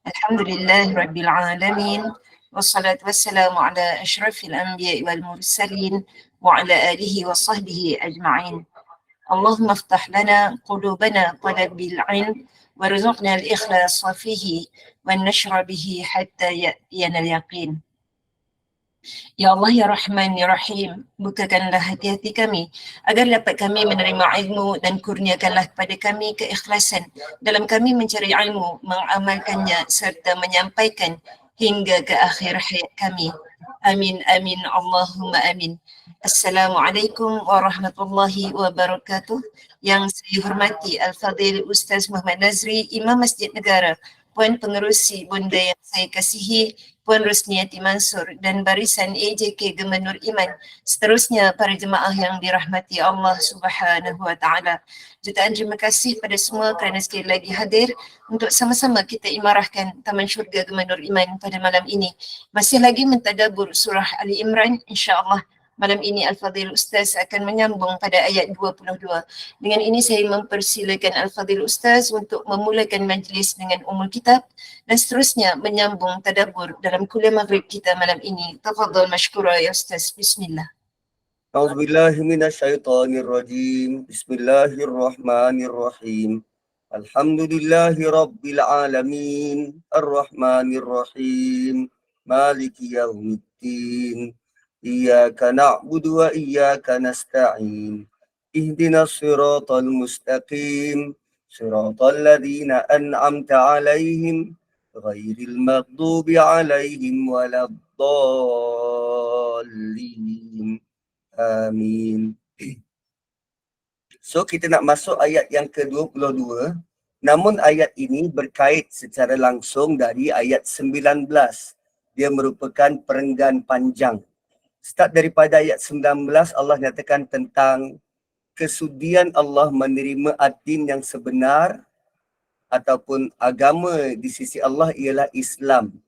Alhamdulillah Rabbil Alamin. Wassalatu wassalamu ala ashrafil anbiya wal mursalin wa ala alihi wa sahbihi ajma'in. Allahumma aftah lana qulubana talabil ilm warzuqna al-ikhlas fihi wa nashra bihi hatta ya'tiyana al-yaqin. Ya Allah, Ya Rahman, Ya Rahim, bukakanlah hati-hati kami agar dapat kami menerima ilmu dan kurniakanlah kepada kami keikhlasan dalam kami mencari ilmu, mengamalkannya serta menyampaikan hingga ke akhir hayat kami. Amin, amin, Allahumma amin. Assalamualaikum warahmatullahi wabarakatuh. Yang saya hormati Al-Fadhil Ustaz Muhammad Nazri, Imam Masjid Negara, Puan Pengerusi Bunda yang saya kasihi, Puan Rosniati Mansur dan barisan AJK Gemenur Iman, seterusnya para jemaah yang dirahmati Allah Subhanahu wa taala. Jutaan terima kasih pada semua kerana sekali lagi hadir untuk sama-sama kita imarahkan Taman Syurga Gemenur Iman pada malam ini. Masih lagi mentadabur surah Ali Imran, insya-Allah. Malam ini Al-Fadhil Ustaz akan menyambung pada ayat 22. Dengan ini saya mempersilakan Al-Fadhil Ustaz untuk memulakan majlis dengan Ummul Kitab dan seterusnya menyambung tadabbur dalam kuliah maghrib kita malam ini. Tafadhal mashkura ya Ustaz. Bismillah. A'udzubillahi minasyaitonirrajim. Bismillahirrahmanirrahim. Alhamdulillahi rabbil alamin. Arrahmanirrahim. Maliki yaumiddin. Iyyaka na'budu wa iyyaka nasta'in. Ihdinas siratal mustaqim. Siratal ladzina an'amta 'alaihim ghairil maghdubi 'alaihim waladdallin. Amin. So kita nak masuk ayat yang ke-22. Namun ayat ini berkait secara langsung dari ayat 19. Dia merupakan perenggan panjang. Start daripada ayat 19, Allah nyatakan tentang kesudian Allah menerima ad-din yang sebenar ataupun agama di sisi Allah ialah Islam.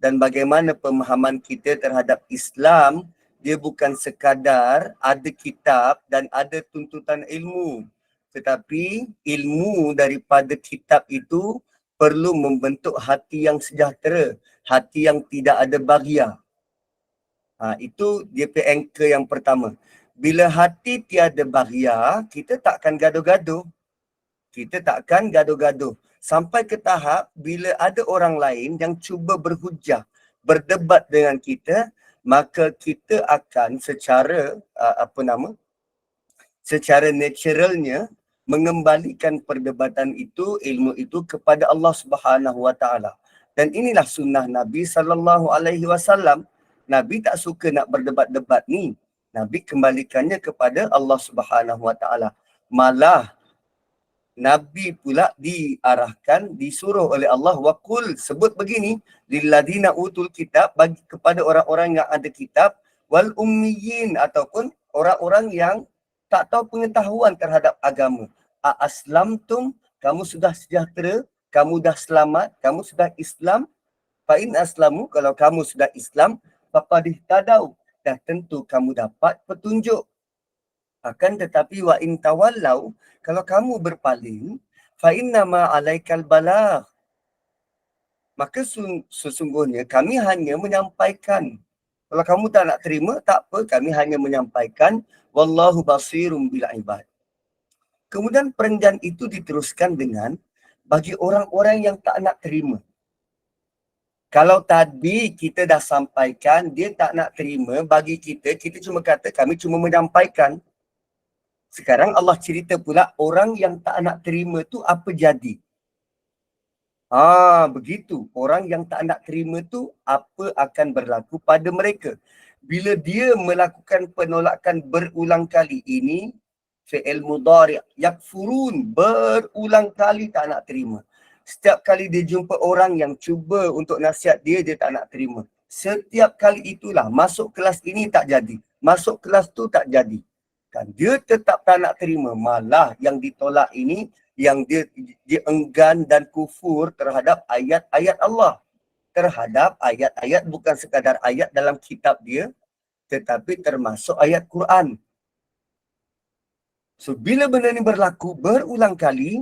Dan bagaimana pemahaman kita terhadap Islam, dia bukan sekadar ada kitab dan ada tuntutan ilmu. Tetapi ilmu daripada kitab itu perlu membentuk hati yang sejahtera, hati yang tidak ada baghia. Itu dia punya anchor yang pertama. Bila hati tiada baghia, kita takkan gaduh-gaduh. Kita takkan gaduh-gaduh. Sampai ke tahap bila ada orang lain yang cuba berhujah, berdebat dengan kita, maka kita akan secara secara naturalnya mengembalikan perdebatan itu, ilmu itu kepada Allah Subhanahu wa taala. Dan inilah sunnah Nabi sallallahu alaihi wasallam. Nabi tak suka nak berdebat-debat ni. Nabi kembalikannya kepada Allah Subhanahu wa taala. Malah Nabi pula diarahkan, disuruh oleh Allah, waqul, sebut begini, lilladina utul kitab, bagi kepada orang-orang yang ada kitab, wal ummiyin, ataupun orang-orang yang tak tahu pengetahuan terhadap agama. Aslamtum, kamu sudah sejahtera, kamu dah selamat, kamu sudah Islam. Fa'in aslamu, kalau kamu sudah Islam, faqad ihtadau, dah tentu kamu dapat petunjuk. Akan tetapi wa in tawallau, kalau kamu berpaling, fa innama alaikal balagh, maka sesungguhnya kami hanya menyampaikan. Kalau kamu tak nak terima, tak apa, kami hanya menyampaikan. Wallahu basirum bil ibad. Kemudian perenggan itu diteruskan dengan bagi orang-orang yang tak nak terima. Kalau tadi kita dah sampaikan, dia tak nak terima, bagi kita cuma kata kami cuma menyampaikan. Sekarang Allah cerita pula orang yang tak nak terima tu apa jadi. Begitu. Orang yang tak nak terima tu apa akan berlaku pada mereka. Bila dia melakukan penolakan berulang kali, ini fi'il mudhari' yakfurun, berulang kali tak nak terima. Setiap kali dia jumpa orang yang cuba untuk nasihat dia, dia tak nak terima. Setiap kali itulah, masuk kelas ini tak jadi, masuk kelas tu tak jadi. Kan dia tetap tak nak terima, malah yang ditolak ini yang dia enggan dan kufur terhadap ayat-ayat Allah, terhadap ayat-ayat bukan sekadar ayat dalam kitab dia, tetapi termasuk ayat Quran. So bila benda ni berlaku berulang kali,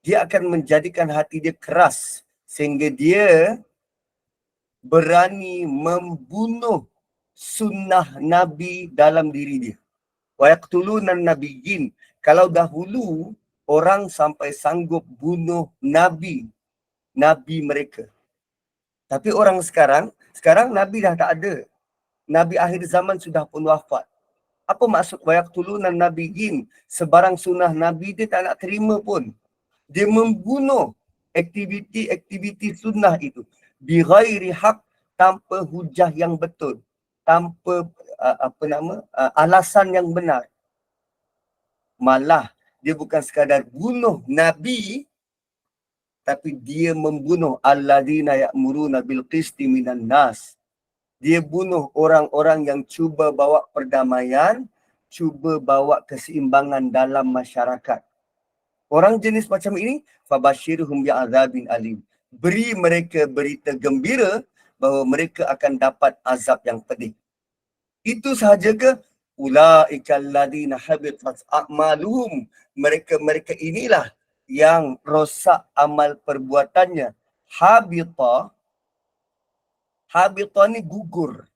dia akan menjadikan hati dia keras sehingga dia berani membunuh sunnah Nabi dalam diri dia. Wa yaqtuluna nabiyyin. Kalau dahulu orang sampai sanggup bunuh nabi mereka. Tapi orang sekarang nabi dah tak ada. Nabi akhir zaman sudah pun wafat. Apa maksud wa yaqtuluna nabiyyin? Sebarang sunnah nabi dia tak nak terima pun. Dia membunuh aktiviti sunnah itu bi ghairi haq, tanpa hujah yang betul, tanpa alasan yang benar. Malah dia bukan sekadar bunuh nabi, tapi dia membunuh alladzina ya'muruna bil qisti minan nas. Dia bunuh orang-orang yang cuba bawa perdamaian, cuba bawa keseimbangan dalam masyarakat. Orang jenis macam ini, fabashirhum bi'adzabin alim. Beri mereka berita gembira bahawa mereka akan dapat azab yang pedih. Itu sahaja ke? Ulaika alladhina habitat a'maluhum. Mereka inilah yang rosak amal perbuatannya. Habita ni gugur.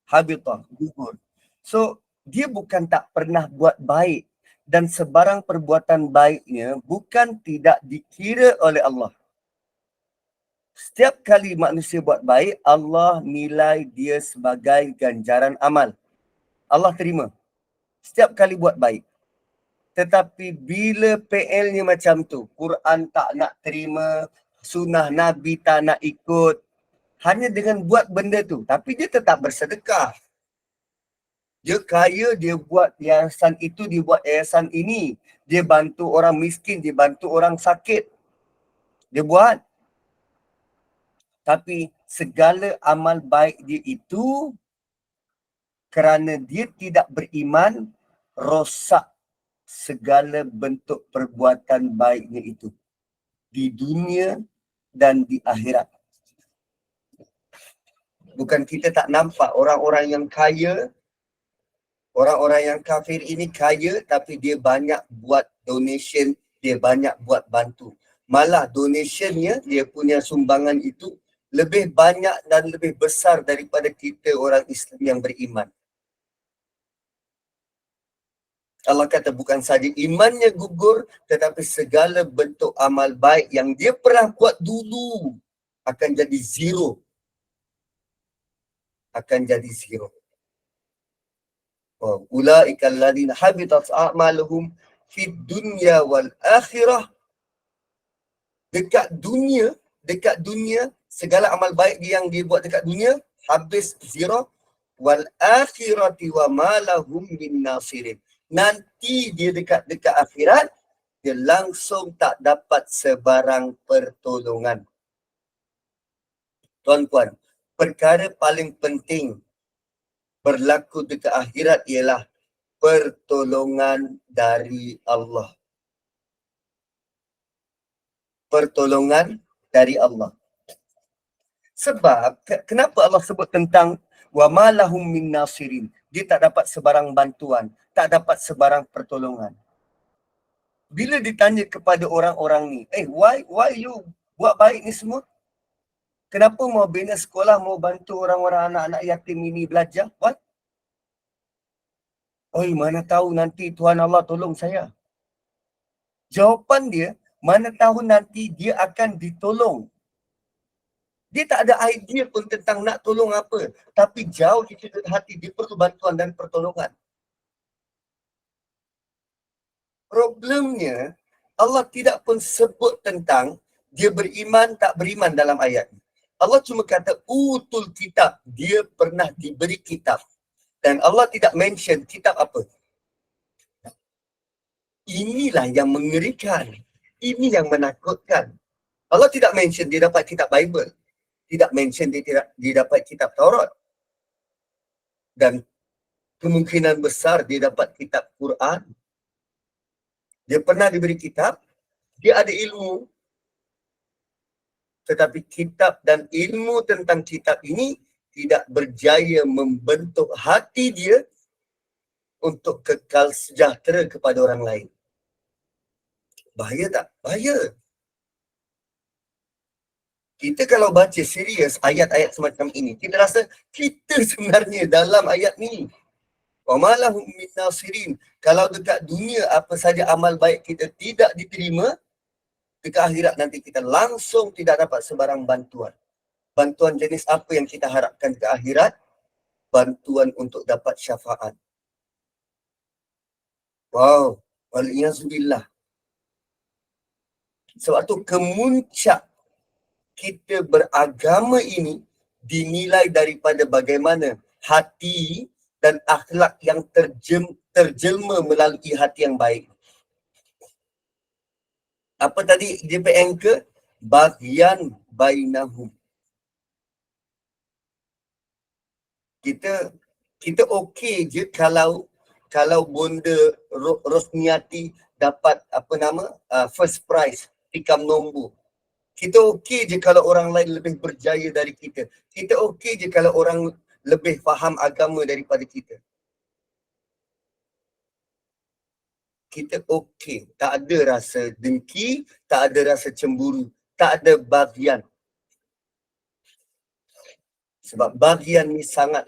Habita, gugur. So, dia bukan tak pernah buat baik, dan sebarang perbuatan baiknya bukan tidak dikira oleh Allah. Setiap kali manusia buat baik, Allah nilai dia sebagai ganjaran amal. Allah terima setiap kali buat baik. Tetapi bila PL-nya macam tu, Quran tak nak terima, sunnah Nabi tak nak ikut, hanya dengan buat benda tu, tapi dia tetap bersedekah. Dia kaya, dia buat yayasan itu, dia buat yayasan ini. Dia bantu orang miskin, dia bantu orang sakit. Dia buat. Tapi segala amal baik dia itu, kerana dia tidak beriman, rosak segala bentuk perbuatan baiknya itu. Di dunia dan di akhirat. Bukan kita tak nampak orang-orang yang kaya, orang-orang yang kafir ini kaya, tapi dia banyak buat donation, dia banyak buat bantu. Malah donationnya, dia punya sumbangan itu lebih banyak dan lebih besar daripada kita orang Islam yang beriman. Allah kata bukan saja imannya gugur, tetapi segala bentuk amal baik yang dia pernah buat dulu akan jadi zero. Akan jadi zero. Ulaika alladhina habitat a'maluhum fid dunya wal akhirah. Dekat dunia, segala amal baik yang dia buat dekat dunia habis zero. Wal akhirati wa ma lahum min nasirin. Nanti dia dekat akhirat, dia langsung tak dapat sebarang pertolongan. Tuan-tuan, perkara paling penting berlaku dekat akhirat ialah pertolongan dari Allah. Pertolongan dari Allah. Sebab, kenapa Allah sebut tentang wa ma lahum min nasirin? Dia tak dapat sebarang bantuan, tak dapat sebarang pertolongan. Bila ditanya kepada orang-orang ni, why you buat baik ni semua? Kenapa mau bina sekolah, mau bantu orang-orang anak-anak yatim ini belajar? What? Mana tahu nanti Tuhan Allah tolong saya. Jawapan dia, mana tahu nanti dia akan ditolong. Dia tak ada idea pun tentang nak tolong apa. Tapi jauh di hati, dia perlu bantuan dan pertolongan. Problemnya, Allah tidak pun sebut tentang dia beriman tak beriman dalam ayat. Allah cuma kata utul kitab. Dia pernah diberi kitab. Dan Allah tidak mention kitab apa. Inilah yang mengerikan. Ini yang menakutkan. Allah tidak mention dia dapat kitab Bible. Tidak mention dia dapat kitab Taurat. Dan kemungkinan besar dia dapat kitab Quran. Dia pernah diberi kitab, dia ada ilmu. Tetapi kitab dan ilmu tentang kitab ini tidak berjaya membentuk hati dia untuk kekal sejahtera kepada orang lain. Bahaya tak? Bahaya. Kita kalau baca serius ayat-ayat semacam ini, kita rasa kita sebenarnya dalam ayat ni. Wa malahum min nasirin. Kalau dekat dunia apa saja amal baik kita tidak diterima, dekat akhirat nanti kita langsung tidak dapat sebarang bantuan. Bantuan jenis apa yang kita harapkan ke akhirat? Bantuan untuk dapat syafaat. Wow, waliyazubillah. Sebab tu kemuncak kita beragama ini dinilai daripada bagaimana hati dan akhlak yang terjelma melalui hati yang baik. Apa tadi dia anchor? Bagian bainahum. Kita okey je kalau bonda Rosniati dapat apa nama first prize tikam nombor. Kita okey je kalau orang lain lebih berjaya dari kita. Kita okey je kalau orang lebih faham agama daripada kita. Kita okey, tak ada rasa dengki, tak ada rasa cemburu, tak ada bagian. Sebab bagian ni sangat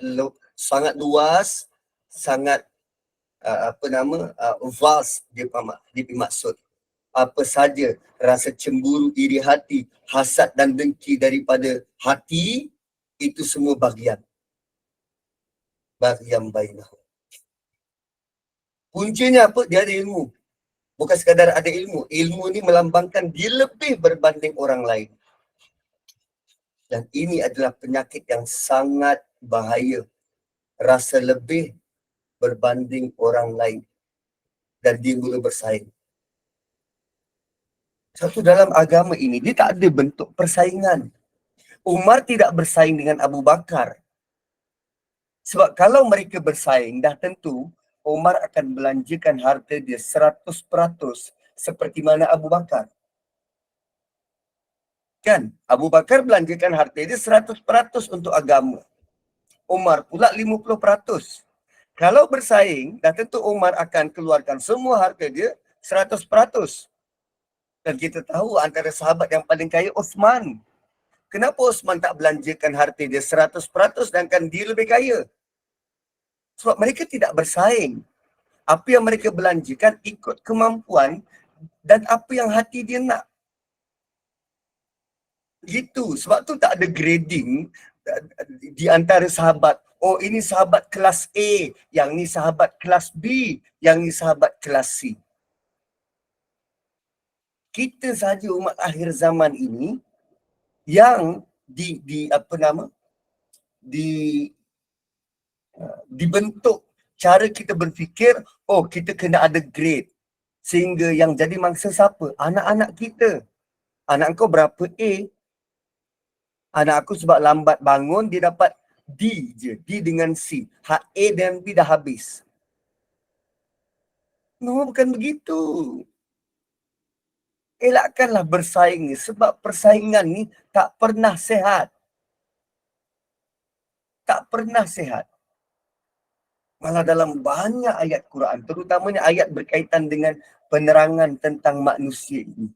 luas, sangat vast dia maksud. Apa saja rasa cemburu, iri hati, hasad dan dengki daripada hati, itu semua bagian bainahum. Kuncinya apa? Dia ada ilmu. Bukan sekadar ada ilmu. Ilmu ni melambangkan dia lebih berbanding orang lain. Dan ini adalah penyakit yang sangat bahaya. Rasa lebih berbanding orang lain. Dan dia mula bersaing. Satu dalam agama ini, dia tak ada bentuk persaingan. Umar tidak bersaing dengan Abu Bakar. Sebab kalau mereka bersaing, dah tentu Umar akan belanjakan harta dia 100% seperti mana Abu Bakar. Kan? Abu Bakar belanjakan harta dia 100% untuk agama. Umar pula 50%. Kalau bersaing, dah tentu Umar akan keluarkan semua harta dia 100%. Dan kita tahu antara sahabat yang paling kaya Osman. Kenapa Osman tak belanjakan harta dia 100% sedangkan dia lebih kaya? Sebab mereka tidak bersaing. Apa yang mereka belanjakan ikut kemampuan dan apa yang hati dia nak. Gitu. Sebab tu tak ada grading di antara sahabat. Oh, ini sahabat kelas A, yang ni sahabat kelas B, yang ni sahabat kelas C. Kita saja umat akhir zaman ini yang dibentuk cara kita berfikir, oh kita kena ada grade. Sehingga yang jadi mangsa siapa? Anak-anak kita. Anak kau berapa A? Anak aku sebab lambat bangun, dia dapat D je. D dengan C. Hak A dan B dah habis. No, bukan begitu. Elakkanlah bersaing ni. Sebab persaingan ni tak pernah sihat. Tak pernah sihat. Malah dalam banyak ayat Quran, terutamanya ayat berkaitan dengan penerangan tentang manusia ini.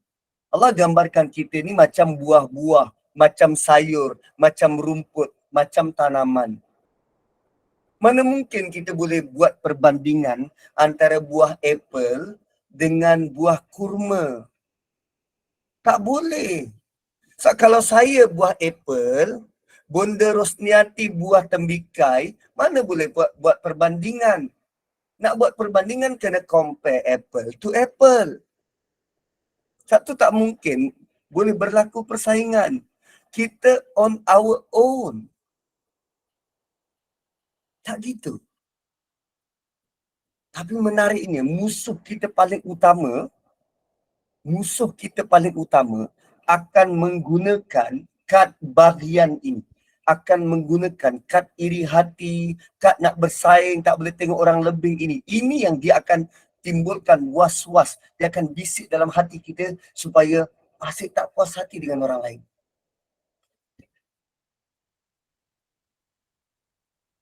Allah gambarkan kita ni macam buah-buah, macam sayur, macam rumput, macam tanaman. Mana mungkin kita boleh buat perbandingan antara buah apple dengan buah kurma? Tak boleh. So, kalau saya buah apple, Bonda Rosniati buah tembikai, mana boleh buat perbandingan? Nak buat perbandingan kena compare apple to apple. Satu tak mungkin boleh berlaku persaingan. Kita on our own. Tak gitu. Tapi menariknya, musuh kita paling utama akan menggunakan kad bagian ini. Akan menggunakan kad iri hati, kad nak bersaing, tak boleh tengok orang lebih ini. Ini yang dia akan timbulkan was-was. Dia akan bisik dalam hati kita supaya asyik tak puas hati dengan orang lain.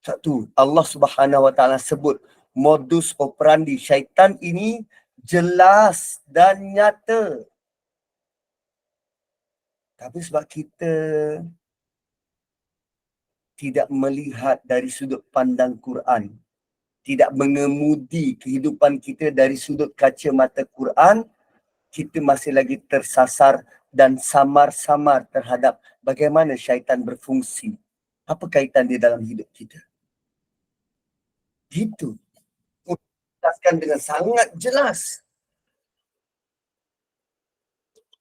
Satu, Allah Subhanahu Wa Taala sebut modus operandi syaitan ini jelas dan nyata. Tapi sebab kita tidak melihat dari sudut pandang Quran, tidak mengemudi kehidupan kita dari sudut kacamata Quran, kita masih lagi tersasar dan samar-samar terhadap bagaimana syaitan berfungsi. Apa kaitan dia dalam hidup kita? Gitu. Jelaskan dengan sangat jelas.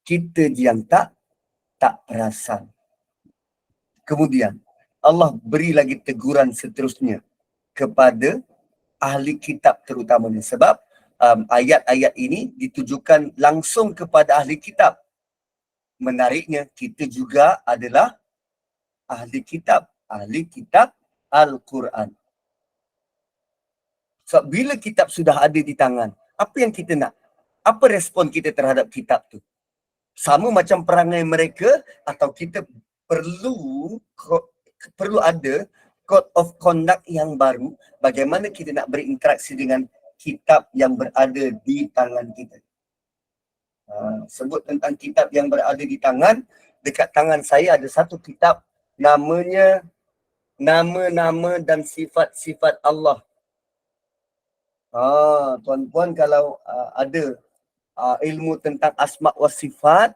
Kita yang tak perasan. Kemudian Allah beri lagi teguran seterusnya kepada ahli kitab terutamanya. Sebab ayat-ayat ini ditujukan langsung kepada ahli kitab. Menariknya, kita juga adalah ahli kitab Al-Quran. So, bila kitab sudah ada di tangan, apa yang kita nak? Apa respon kita terhadap kitab tu? Sama macam perangai mereka, atau kita perlu ada code of conduct yang baru, bagaimana kita nak berinteraksi dengan kitab yang berada di tangan kita. Sebut tentang kitab yang berada di tangan, dekat tangan saya ada satu kitab, namanya Nama-nama dan sifat-sifat Allah. Tuan-puan kalau ada ilmu tentang asma wa sifat,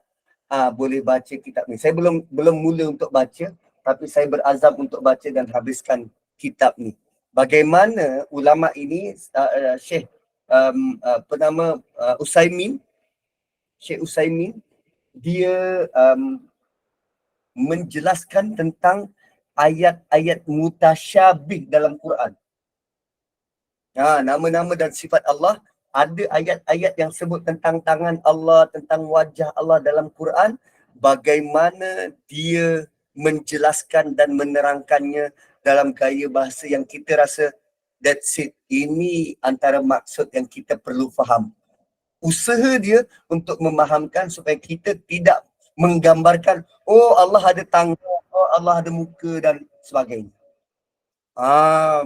boleh baca kitab ni. Saya belum mula untuk baca, tapi saya berazam untuk baca dan habiskan kitab ni. Bagaimana ulama ini, Syekh Syekh Utsaimin, dia menjelaskan tentang ayat-ayat mutasyabih dalam Quran. Nama-nama dan sifat Allah, ada ayat-ayat yang sebut tentang tangan Allah, tentang wajah Allah dalam Quran, bagaimana dia menjelaskan dan menerangkannya dalam gaya bahasa yang kita rasa that's it. Ini antara maksud yang kita perlu faham. Usaha dia untuk memahamkan supaya kita tidak menggambarkan, oh Allah ada tangan, oh Allah ada muka dan sebagainya.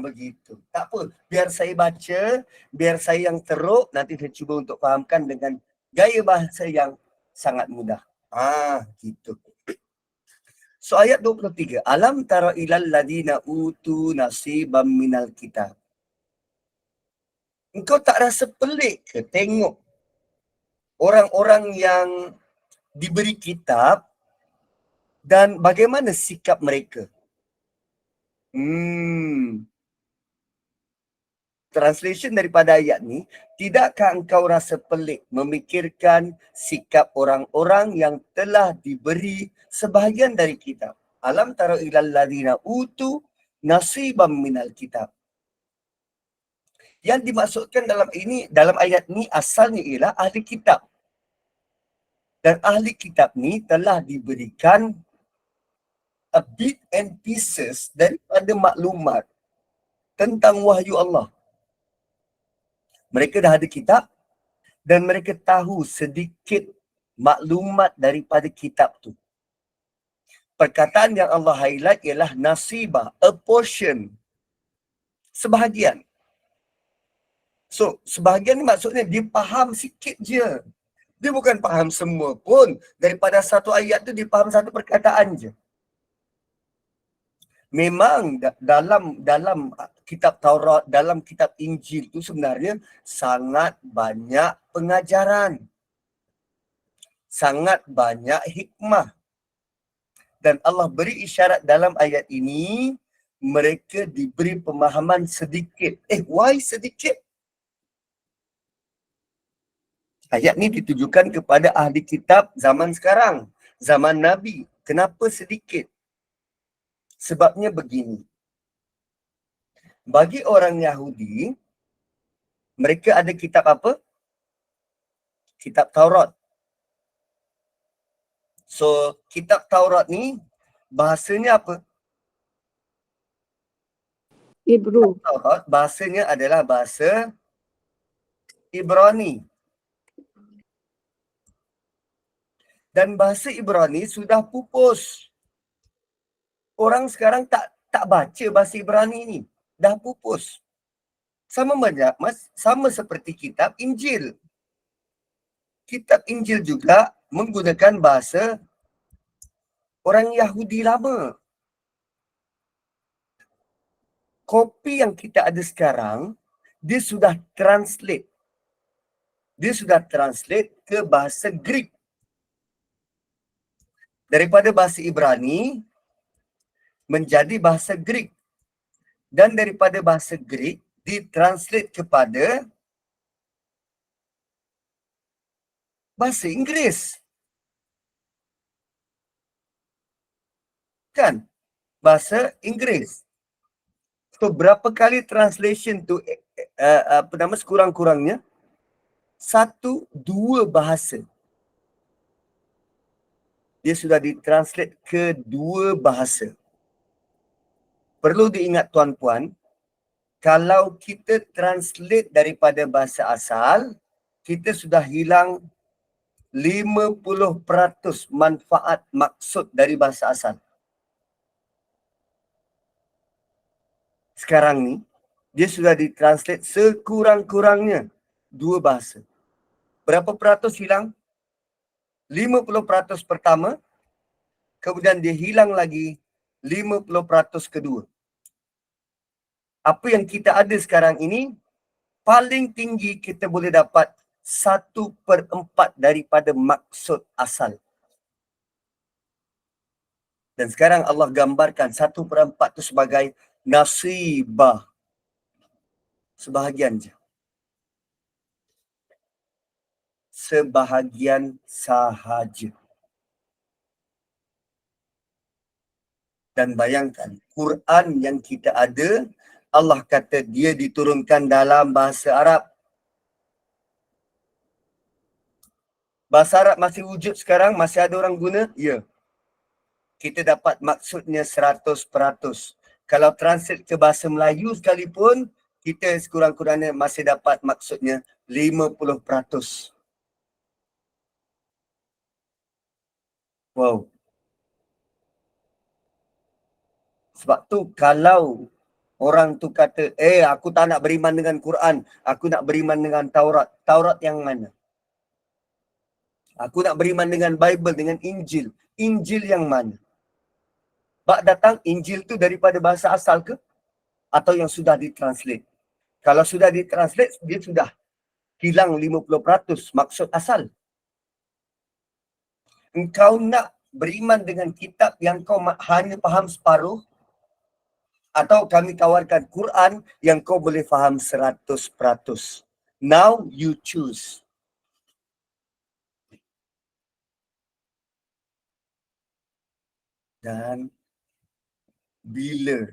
Begitu. Tak apa, biar saya baca, biar saya yang teruk, nanti saya cuba untuk fahamkan dengan gaya bahasa yang sangat mudah. Gitu. So ayat 23, alam tara ilal ladina utu nasibam minal kitab. Engkau tak rasa pelik ke tengok orang-orang yang diberi kitab dan bagaimana sikap mereka? Translation daripada ayat ni, tidakkah engkau rasa pelik memikirkan sikap orang-orang yang telah diberi sebahagian dari kitab? Alam tara ilal ladina utu nasibam minal kitab. Yang dimaksudkan dalam ayat ni asalnya ialah ahli kitab. Dan ahli kitab ni telah diberikan a bit and pieces daripada maklumat tentang wahyu Allah. Mereka dah ada kitab dan mereka tahu sedikit maklumat daripada kitab tu. Perkataan yang Allah highlight ialah nasibah, a portion, sebahagian. So, sebahagian ni maksudnya dia faham sikit je. Dia bukan faham semua pun. Daripada satu ayat tu dia faham satu perkataan je. Memang dalam kitab Taurat, dalam kitab Injil tu sebenarnya sangat banyak pengajaran. Sangat banyak hikmah. Dan Allah beri isyarat dalam ayat ini, mereka diberi pemahaman sedikit. Why sedikit? Ayat ni ditujukan kepada ahli kitab zaman sekarang, zaman Nabi. Kenapa sedikit? Sebabnya begini. Bagi orang Yahudi, mereka ada kitab apa? Kitab Taurat. So, kitab Taurat ni bahasanya apa? Hebrew. Taurat bahasanya adalah bahasa Ibrani. Dan bahasa Ibrani sudah pupus. Orang sekarang tak baca bahasa Ibrani ni. Dah pupus. Sama seperti kitab Injil. kitab Injil juga menggunakan bahasa orang Yahudi lama. Kopi yang kita ada sekarang, dia sudah translate. Dia sudah translate ke bahasa Greek. Daripada bahasa Ibrani menjadi bahasa Greek. Dan daripada bahasa Greek ditranslate kepada bahasa Inggeris. Kan? Bahasa Inggeris. So, berapa kali translation tu, sekurang-kurangnya? 1-2 bahasa. Dia sudah ditranslate ke 2 bahasa. Perlu diingat tuan-puan, kalau kita translate daripada bahasa asal, kita sudah hilang 50% manfaat maksud dari bahasa asal. Sekarang ni, dia sudah ditranslate sekurang-kurangnya 2 bahasa. Berapa peratus hilang? 50% pertama, kemudian dia hilang lagi 50% kedua. Apa yang kita ada sekarang ini, paling tinggi kita boleh dapat 1/4 daripada maksud asal. Dan sekarang Allah gambarkan 1/4 itu sebagai nasibah. Sebahagian je. Sebahagian sahaja. Dan bayangkan, Quran yang kita ada, Allah kata dia diturunkan dalam bahasa Arab. Bahasa Arab masih wujud sekarang, masih ada orang guna? Ya. Kita dapat maksudnya 100%. Kalau translate ke bahasa Melayu sekalipun, kita sekurang-kurangnya masih dapat maksudnya 50%. Wow. Sebab tu kalau orang tu kata, aku tak nak beriman dengan Quran, aku nak beriman dengan Taurat. Taurat yang mana? Aku nak beriman dengan Bible, dengan Injil. Injil yang mana? Bak datang Injil tu daripada bahasa asal ke? Atau yang sudah ditranslate? Kalau sudah ditranslate, dia sudah hilang 50% maksud asal. Engkau nak beriman dengan kitab yang kau hanya faham separuh, atau kami tawarkan Quran yang kau boleh faham 100%. Now you choose. Dan bila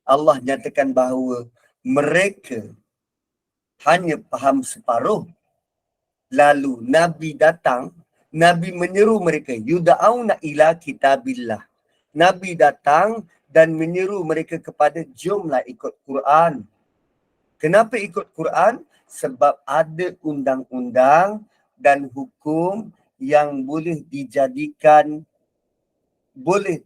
Allah nyatakan bahawa mereka hanya faham separuh, lalu Nabi datang, Nabi menyeru mereka, yuda'auna ila kitabillah. Nabi datang dan menyeru mereka kepada jomlah ikut Quran. Kenapa ikut Quran? Sebab ada undang-undang dan hukum yang boleh dijadikan, boleh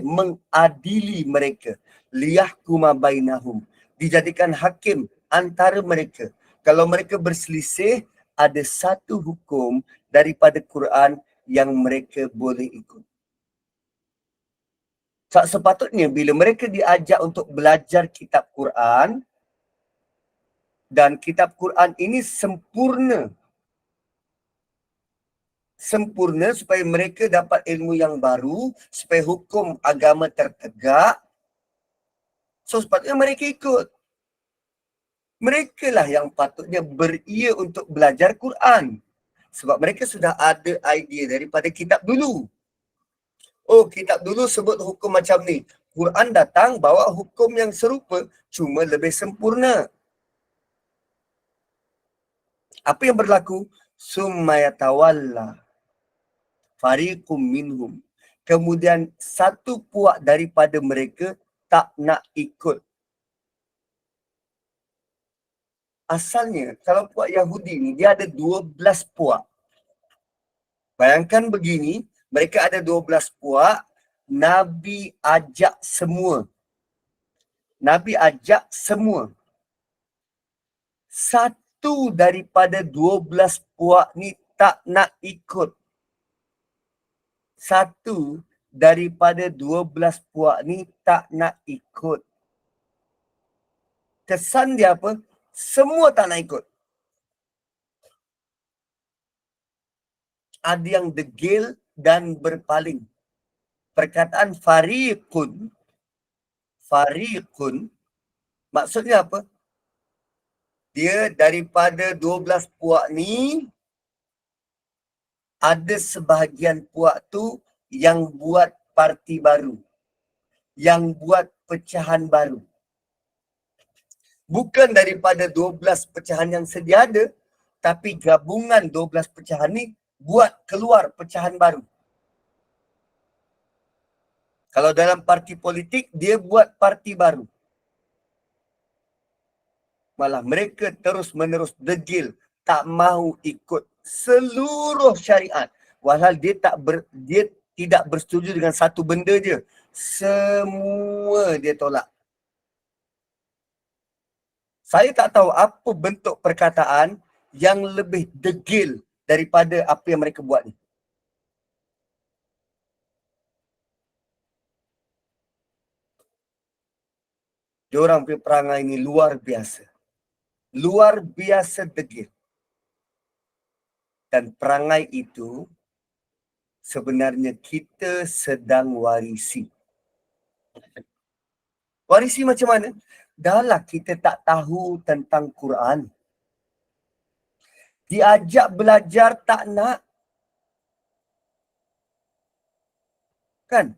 mengadili mereka. Liyahkuma bainahum. Dijadikan hakim antara mereka. Kalau mereka berselisih, ada satu hukum daripada Quran yang mereka boleh ikut. Sepatutnya bila mereka diajak untuk belajar kitab Quran, dan kitab Quran ini sempurna supaya mereka dapat ilmu yang baru, supaya hukum agama tertegak, so sepatutnya mereka ikut. Mereka lah yang patutnya beria untuk belajar Quran. Sebab mereka sudah ada idea daripada kitab dulu. Oh, kitab dulu sebut hukum macam ni. Quran datang bawa hukum yang serupa, cuma lebih sempurna. Apa yang berlaku? Summa yatawalla fariqum minhum. Kemudian satu puak daripada mereka tak nak ikut. Asalnya, kalau puak Yahudi ni, dia ada 12 puak. Bayangkan begini, mereka ada 12 puak, Nabi ajak semua. Nabi ajak semua. satu daripada 12 puak ni tak nak ikut. Satu daripada 12 puak ni tak nak ikut. Kesan dia apa? Semua tak nak ikut. Ada yang degil dan berpaling. Perkataan fariqun maksudnya apa? Dia daripada 12 puak ni, ada sebahagian puak tu yang buat parti baru, yang buat pecahan baru. Bukan daripada 12 pecahan yang sedia ada, tapi gabungan 12 pecahan ni buat keluar pecahan baru. Kalau dalam parti politik, dia buat parti baru. Malah mereka terus-menerus degil, tak mahu ikut seluruh syariat. Walhal dia tidak bersetuju dengan satu benda je. Semua dia tolak. Saya tak tahu apa bentuk perkataan yang lebih degil daripada apa yang mereka buat ni. Diorang punya perangai ni luar biasa. Luar biasa degil. Dan perangai itu sebenarnya kita sedang warisi. Warisi macam mana? Dahlah kita tak tahu tentang Quran. Diajak belajar tak nak. Kan?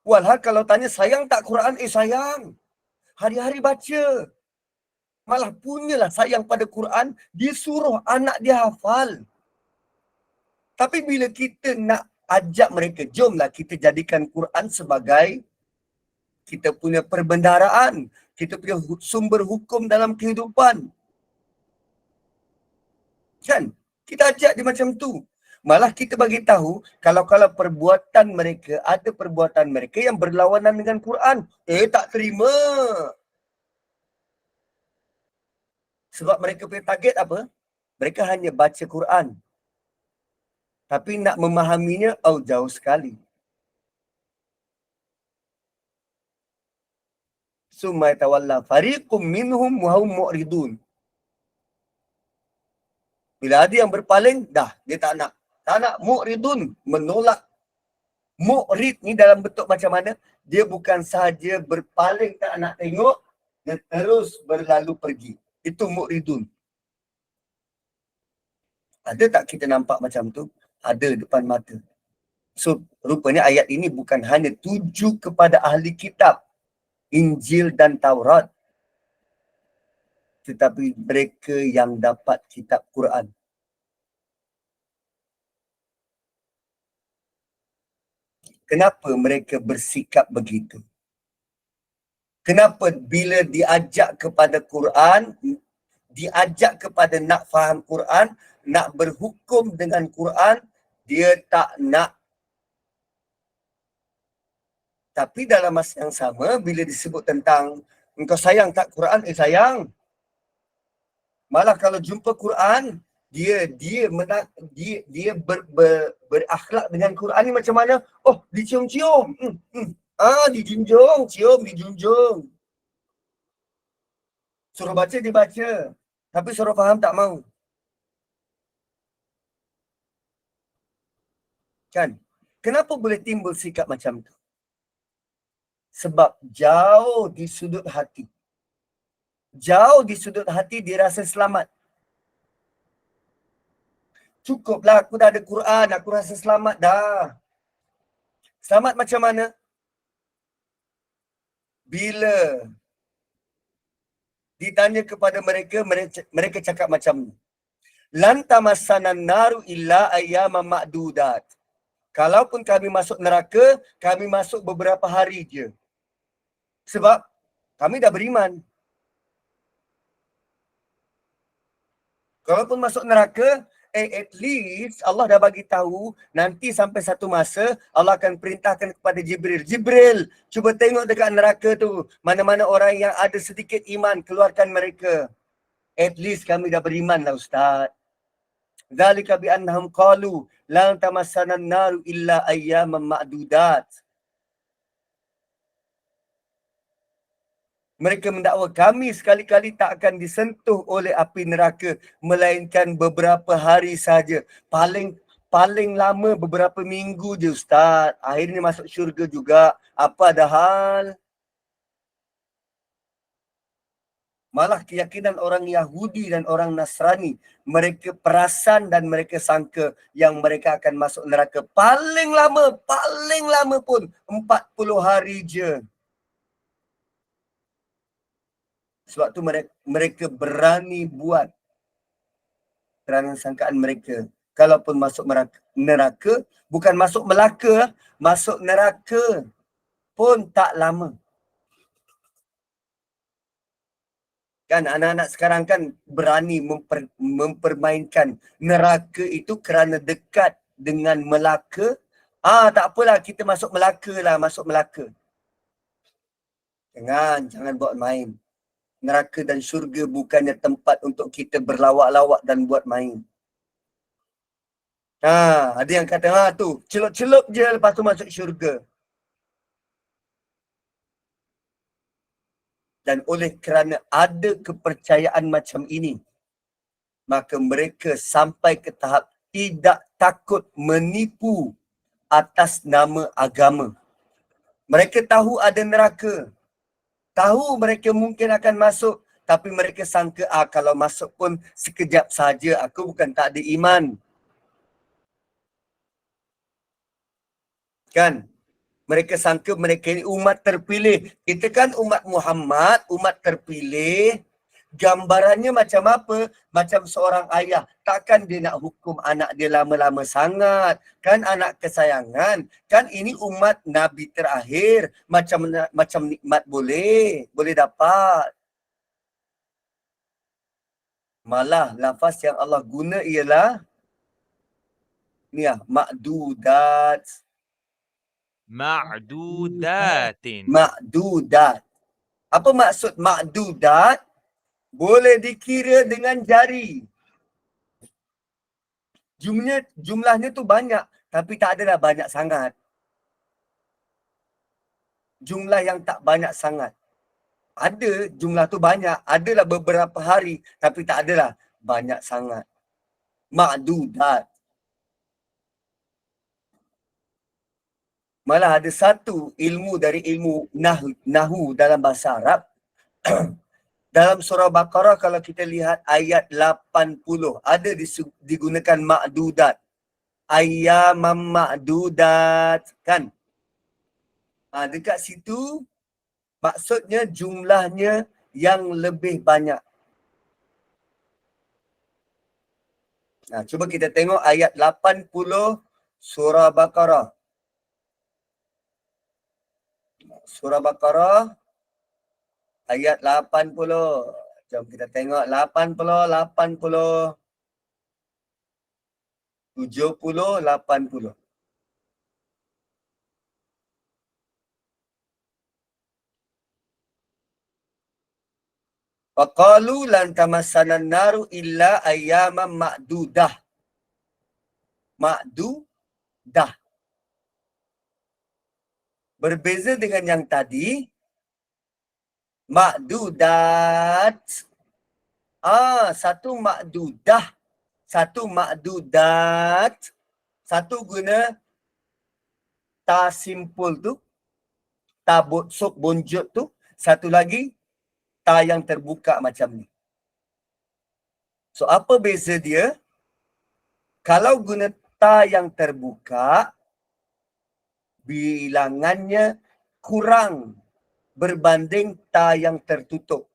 Walhal kalau tanya sayang tak Quran? Sayang. Hari-hari baca. Malah punyalah sayang pada Quran, dia suruh anak dia hafal. Tapi bila kita nak ajak mereka, jomlah kita jadikan Quran sebagai kita punya perbendaharaan, kita punya sumber hukum dalam kehidupan. Kan? Kita ajak dia macam tu. Malah kita bagi tahu kalau perbuatan mereka, ada perbuatan mereka yang berlawanan dengan Quran. Tak terima. Sebab mereka punya target apa? Mereka hanya baca Quran. Tapi nak memahaminya, jauh sekali. Summa tawalla fariqum minhum wa hum mu'ridun. Bila ada yang berpaling, dah dia tak nak. Tak nak, mu'ridun, menolak. Mu'rid ni dalam bentuk macam mana? Dia bukan sahaja berpaling tak nak tengok, dia terus berlalu pergi. Itu mu'ridun. Ada tak kita nampak macam tu? Ada depan mata. So, rupanya ayat ini bukan hanya tuju kepada ahli kitab Injil dan Taurat, tetapi mereka yang dapat kitab Quran. Kenapa mereka bersikap begitu? Kenapa bila diajak kepada Quran, diajak kepada nak faham Quran, nak berhukum dengan Quran, dia tak nak. Tapi dalam masa yang sama, bila disebut tentang engkau sayang tak Quran? Sayang. Malah kalau jumpa Quran, dia berakhlak dengan Quran ni macam mana? Dicium-cium. Dijunjung, cium, dijunjung. Suruh baca, dibaca. Tapi suruh faham tak mau. Kan? Kenapa boleh timbul sikap macam tu? Sebab jauh di sudut hati. Jauh di sudut hati dia rasa selamat. Cukuplah aku dah ada Quran, aku rasa selamat dah. Selamat macam mana? Bila ditanya kepada mereka, mereka cakap macam ni. Lan tamassanan naru illa ayyaman ma'dudat. Kalaupun kami masuk neraka, kami masuk beberapa hari je. Sebab kami dah beriman. Kalaupun masuk neraka, at least Allah dah bagi tahu nanti sampai satu masa Allah akan perintahkan kepada Jibril. Jibril, cuba tengok dekat neraka tu. Mana-mana orang yang ada sedikit iman, keluarkan mereka. At least kami dah beriman lah Ustaz. Zalika bi annahum qalu lan tamassana an-naru illa ayyaman ma'dudat. Mereka mendakwa kami sekali-kali tak akan disentuh oleh api neraka melainkan beberapa hari saja. Paling lama beberapa minggu je Ustaz. Akhirnya masuk syurga juga. Apa dah hal? Malah keyakinan orang Yahudi dan orang Nasrani, mereka perasan dan mereka sangka yang mereka akan masuk neraka paling lama pun 40 hari je. Sebab tu mereka berani buat kerana sangkaan mereka. Kalaupun masuk neraka, bukan masuk Melaka, masuk neraka pun tak lama. Kan anak-anak sekarang kan berani mempermainkan neraka itu kerana dekat dengan Melaka. Tak apalah, kita masuk Melaka lah, masuk Melaka. Jangan buat main. Neraka dan syurga bukannya tempat untuk kita berlawak-lawak dan buat main. Ada yang kata, tu, celup-celup je lepas tu masuk syurga. Dan oleh kerana ada kepercayaan macam ini, maka mereka sampai ke tahap tidak takut menipu atas nama agama. Mereka tahu ada neraka. Tahu mereka mungkin akan masuk, tapi mereka sangka, kalau masuk pun sekejap saja, aku bukan tak ada iman. Kan? Mereka sangka mereka ini umat terpilih. Kita kan umat Muhammad, umat terpilih. Gambarannya macam apa? Macam seorang ayah. Takkan dia nak hukum anak dia lama-lama sangat. Kan anak kesayangan. Kan ini umat Nabi terakhir. Macam nikmat boleh dapat. Malah lafaz yang Allah guna ialah ni ma'dudat. Ma'dudatin. Ma'dudat. Apa maksud ma'dudat? Boleh dikira dengan jari. Jumlahnya tu banyak, tapi tak adalah banyak sangat. Jumlah yang tak banyak sangat. Ada jumlah tu banyak, adalah beberapa hari, tapi tak adalah banyak sangat. Ma'dudat. Malah ada satu ilmu dari ilmu nahu dalam bahasa Arab. Dalam surah Baqarah kalau kita lihat ayat 80, ada digunakan ma'dudat. Ayyamam ma'dudat. Kan? Dekat situ, maksudnya jumlahnya yang lebih banyak. Cuba kita tengok ayat 80 surah Baqarah. Surah Baqarah ayat 80. Jom kita tengok 80, 70, 80. Faqalu lan tamassana an-naru illa ayyaman ma'dudah. Ma'dudah. Berbeza dengan yang tadi, ma'dudat. Satu ma'dudah, satu ma'dudat. Satu guna ta simpul tu, ta sok bonjot tu. Satu lagi ta yang terbuka macam ni. So apa beza dia? Kalau guna ta yang terbuka, bilangannya kurang berbanding ta yang tertutup.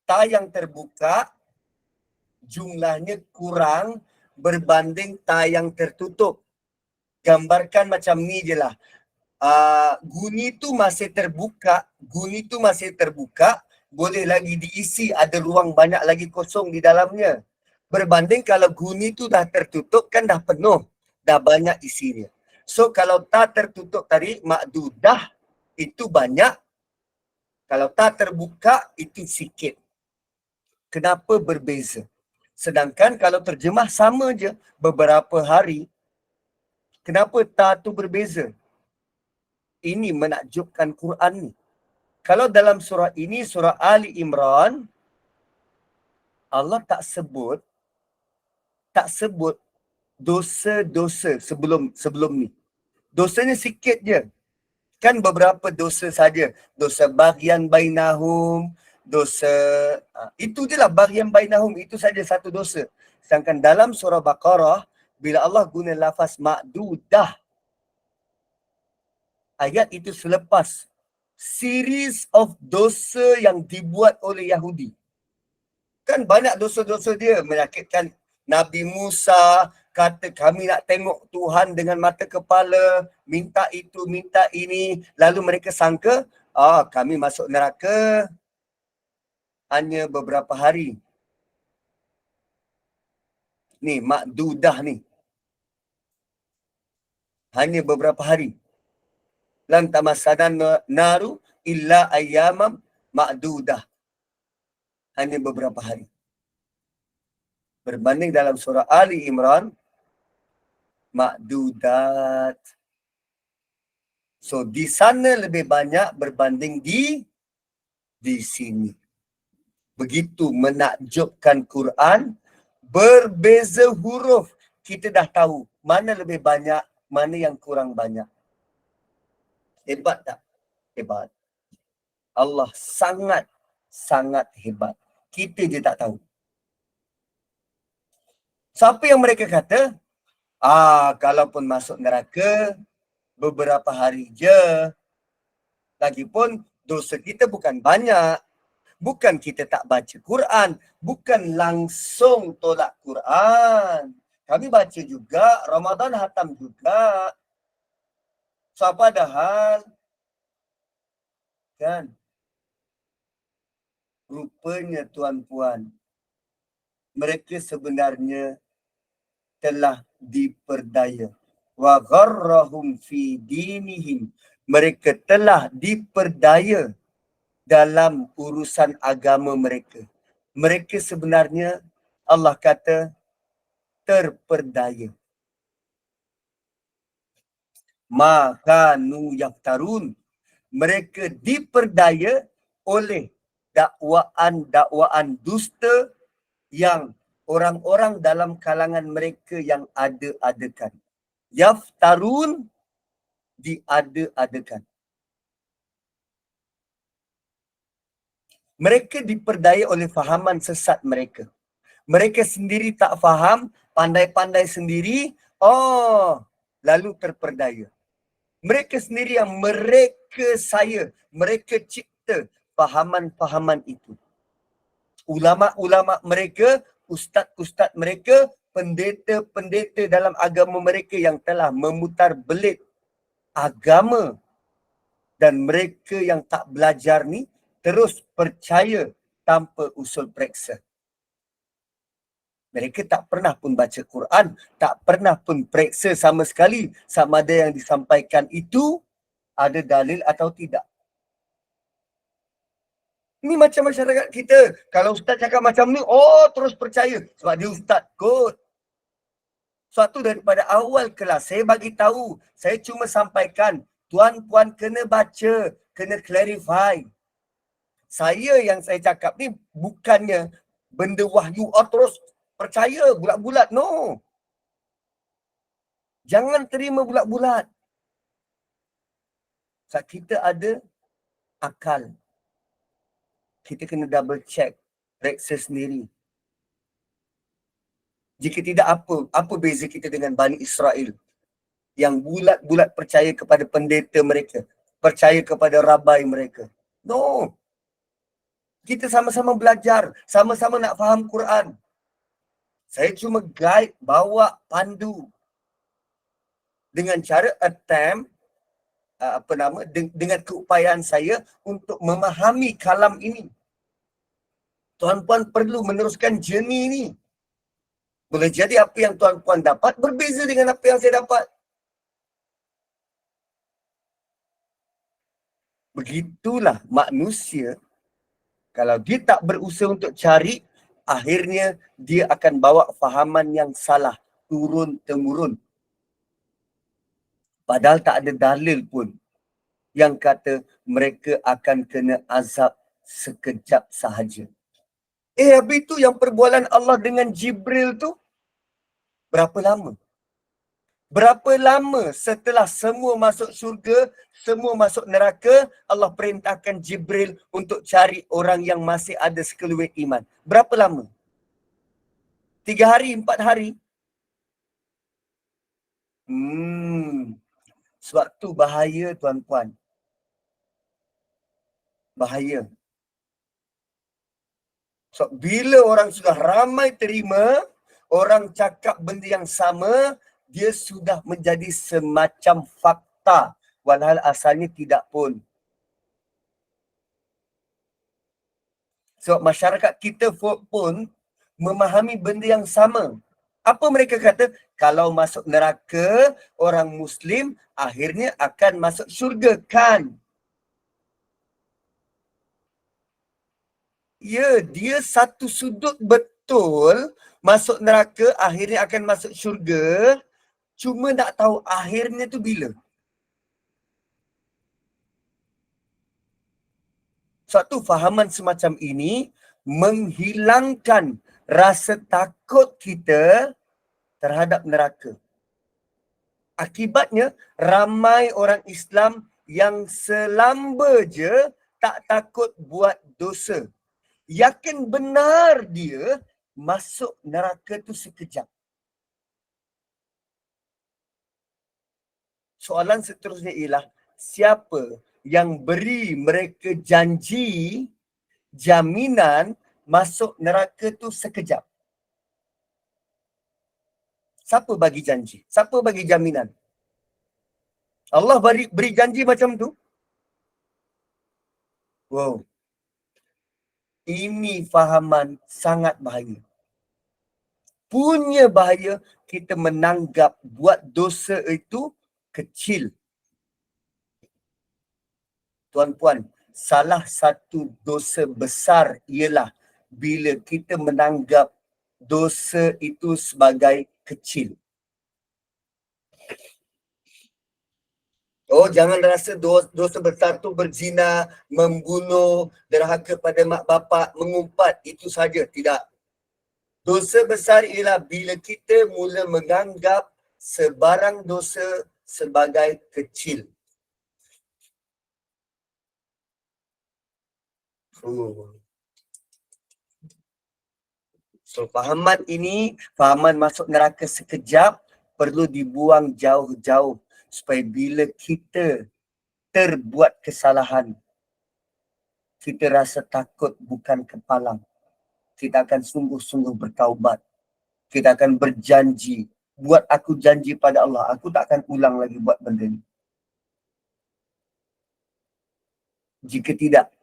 Ta yang terbuka jumlahnya kurang berbanding ta yang tertutup. Gambarkan macam ni je lah. Guni tu masih terbuka, boleh lagi diisi, ada ruang banyak lagi kosong di dalamnya. Berbanding kalau guni tu dah tertutup, kan dah penuh. dah banyak isinya. So kalau ta tertutup tadi, ma'dudah itu banyak. Kalau ta terbuka itu sikit. Kenapa berbeza? Sedangkan kalau terjemah sama je beberapa hari, kenapa ta tu berbeza? Ini menakjubkan Quran ni. Kalau dalam surah ini, surah Ali Imran, Allah tak sebut dosa-dosa sebelum ni. Dosanya sikit je. Kan beberapa dosa saja. Dosa baghyan bainahum, dosa itu je lah baghyan bainahum, itu saja satu dosa. Sedangkan dalam surah Baqarah, bila Allah guna lafaz ma'dudah, ayat itu selepas series of dosa yang dibuat oleh Yahudi. Kan banyak dosa-dosa dia, menyakitkan Nabi Musa, kata kami nak tengok Tuhan dengan mata kepala, minta itu, minta ini. Lalu mereka sangka, kami masuk neraka hanya beberapa hari. Ni, ma'dudah ni. Hanya beberapa hari. Lan tamasadan naru illa ayyamam ma'dudah. Hanya beberapa hari. Berbanding dalam surah Ali Imran, ma'dudat. So di sana lebih banyak berbanding di sini. Begitu menakjubkan Quran, berbeza huruf. Kita dah tahu mana lebih banyak, mana yang kurang banyak. Hebat tak? Hebat. Allah sangat hebat. Kita je tak tahu. Siapa yang mereka kata, kalaupun masuk neraka, beberapa hari je. Lagipun dosa kita bukan banyak. Bukan kita tak baca Quran. Bukan langsung tolak Quran. Kami baca juga, Ramadan hatam juga. So padahal, kan, rupanya tuan-puan, mereka sebenarnya telah diperdaya. Wa gharrahum fi dinihim. Mereka telah diperdaya dalam urusan agama mereka. Mereka sebenarnya, Allah kata, terperdaya. Makanu yaftarun. Mereka diperdaya oleh dakwaan-dakwaan dusta yang orang-orang dalam kalangan mereka yang ada-adakan. Yaftarun, diada-adakan. Mereka diperdaya oleh fahaman sesat mereka. Mereka sendiri tak faham, pandai-pandai sendiri, lalu terperdaya. Mereka sendiri yang mereka cipta fahaman-fahaman itu. Ulama-ulama mereka, ustaz-ustaz mereka, pendeta-pendeta dalam agama mereka yang telah memutar belit agama, dan mereka yang tak belajar ni terus percaya tanpa usul periksa. Mereka tak pernah pun baca Quran, tak pernah pun periksa sama sekali sama ada yang disampaikan itu ada dalil atau tidak. Ini macam masyarakat kita. Kalau ustaz cakap macam ni, terus percaya sebab dia ustaz kot. Suatu daripada awal kelas saya bagi tahu, saya cuma sampaikan, tuan-puan kena baca, kena clarify. Yang saya cakap ni bukannya benda wahyu, terus percaya bulat-bulat. No. Jangan terima bulat-bulat. Sebab kita ada akal. Kita kena double check, periksa sendiri. Jika tidak, apa beza kita dengan Bani Israel yang bulat-bulat percaya kepada pendeta mereka, percaya kepada rabai mereka? No. Kita sama-sama belajar, sama-sama nak faham Quran. Saya cuma guide, bawa, pandu dengan cara attempt, dengan keupayaan saya untuk memahami kalam ini. Tuan-puan perlu meneruskan journey ini. Boleh jadi apa yang tuan-puan dapat berbeza dengan apa yang saya dapat. Begitulah manusia, kalau dia tak berusaha untuk cari, akhirnya dia akan bawa fahaman yang salah, turun-temurun. Padahal tak ada dalil pun yang kata mereka akan kena azab sekejap sahaja. Habis itu yang perbualan Allah dengan Jibril tu, berapa lama? Berapa lama setelah semua masuk syurga, semua masuk neraka, Allah perintahkan Jibril untuk cari orang yang masih ada sekelumit iman. Berapa lama? 3 hari, 4 hari? Sebab tu bahaya tuan-puan. Bahaya. So, bila orang sudah ramai terima, orang cakap benda yang sama, dia sudah menjadi semacam fakta. Walhal asalnya tidak pun. So, masyarakat kita pun memahami benda yang sama. Apa mereka kata? Kalau masuk neraka, orang Muslim akhirnya akan masuk syurga, kan? Ya, dia satu sudut betul masuk neraka, akhirnya akan masuk syurga. Cuma nak tahu akhirnya tu bila. Suatu fahaman semacam ini menghilangkan rasa takut kita terhadap neraka. Akibatnya, ramai orang Islam yang selamba je tak takut buat dosa. Yakin benar dia masuk neraka tu sekejap. Soalan seterusnya ialah, siapa yang beri mereka janji, jaminan masuk neraka tu sekejap? Siapa bagi janji? Siapa bagi jaminan? Allah beri janji macam tu? Wow. Ini fahaman sangat bahaya. Punya bahaya kita menanggap buat dosa itu kecil. Tuan-puan, salah satu dosa besar ialah bila kita menanggap dosa itu sebagai kecil. Oh, jangan rasa dosa besar tu berzina, membunuh, derhaka pada mak bapak, mengumpat, itu saja. Tidak. Dosa besar ialah bila kita mula menganggap sebarang dosa sebagai kecil. So, fahaman ini, fahaman masuk neraka sekejap, perlu dibuang jauh-jauh supaya bila kita terbuat kesalahan, kita rasa takut bukan kepalang. Kita akan sungguh-sungguh bertaubat. Kita akan berjanji. Buat aku janji pada Allah, aku tak akan ulang lagi buat benda ni. Jika tidak,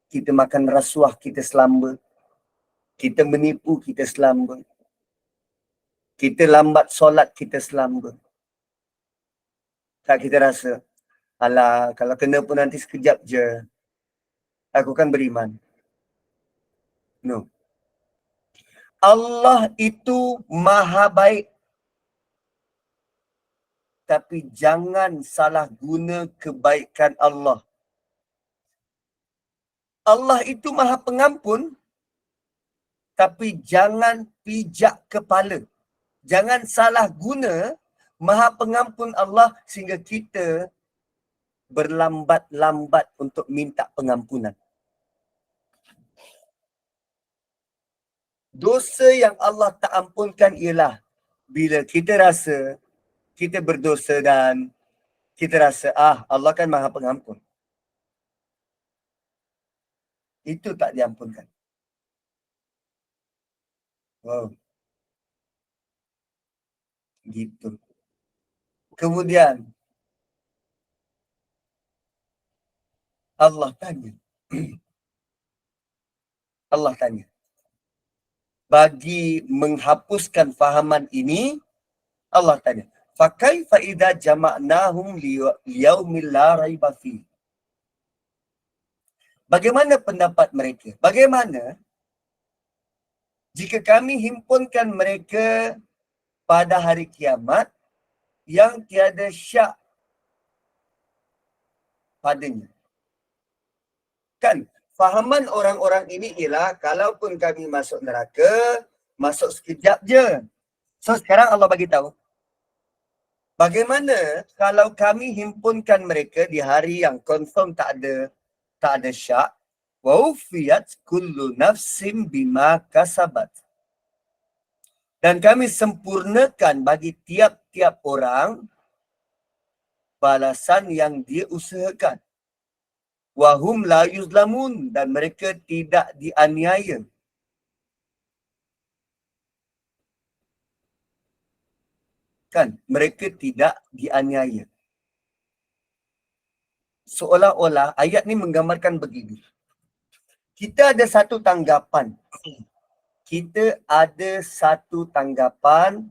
kita makan rasuah, kita selamba. Kita menipu, kita selamba. Kita lambat solat, kita selamba. Tak kita rasa, alah, kalau kena pun nanti sekejap je, aku kan beriman. No. Allah itu maha baik. Tapi jangan salah guna kebaikan Allah. Allah itu maha pengampun. Tapi jangan pijak kepala. Jangan salah guna maha pengampun Allah sehingga kita berlambat-lambat untuk minta pengampunan. Dosa yang Allah tak ampunkan ialah bila kita rasa kita berdosa dan kita rasa, Allah kan maha pengampun. Itu tak diampunkan. Wow. Gitu. Kemudian Allah tanya. Allah tanya. bagi menghapuskan fahaman ini, Allah tanya, fakaifa idza jama'nahum liyaumil la raiba fi. Bagaimana pendapat mereka? Bagaimana jika kami himpunkan mereka pada hari kiamat yang tiada syak padanya? Kan, fahaman orang-orang ini ialah kalaupun kami masuk neraka, masuk sekejap je. So sekarang Allah bagi tahu, bagaimana kalau kami himpunkan mereka di hari yang confirm tak ada syak, wa ufiyat kullu nafsim bima kasabat. Dan kami sempurnakan bagi tiap-tiap orang balasan yang dia usahakan. Wahum la yuzlamun, dan mereka tidak dianiaya. Kan, mereka tidak dianiaya. Seolah-olah ayat ni menggambarkan begini. Kita ada satu tanggapan. Kita ada satu tanggapan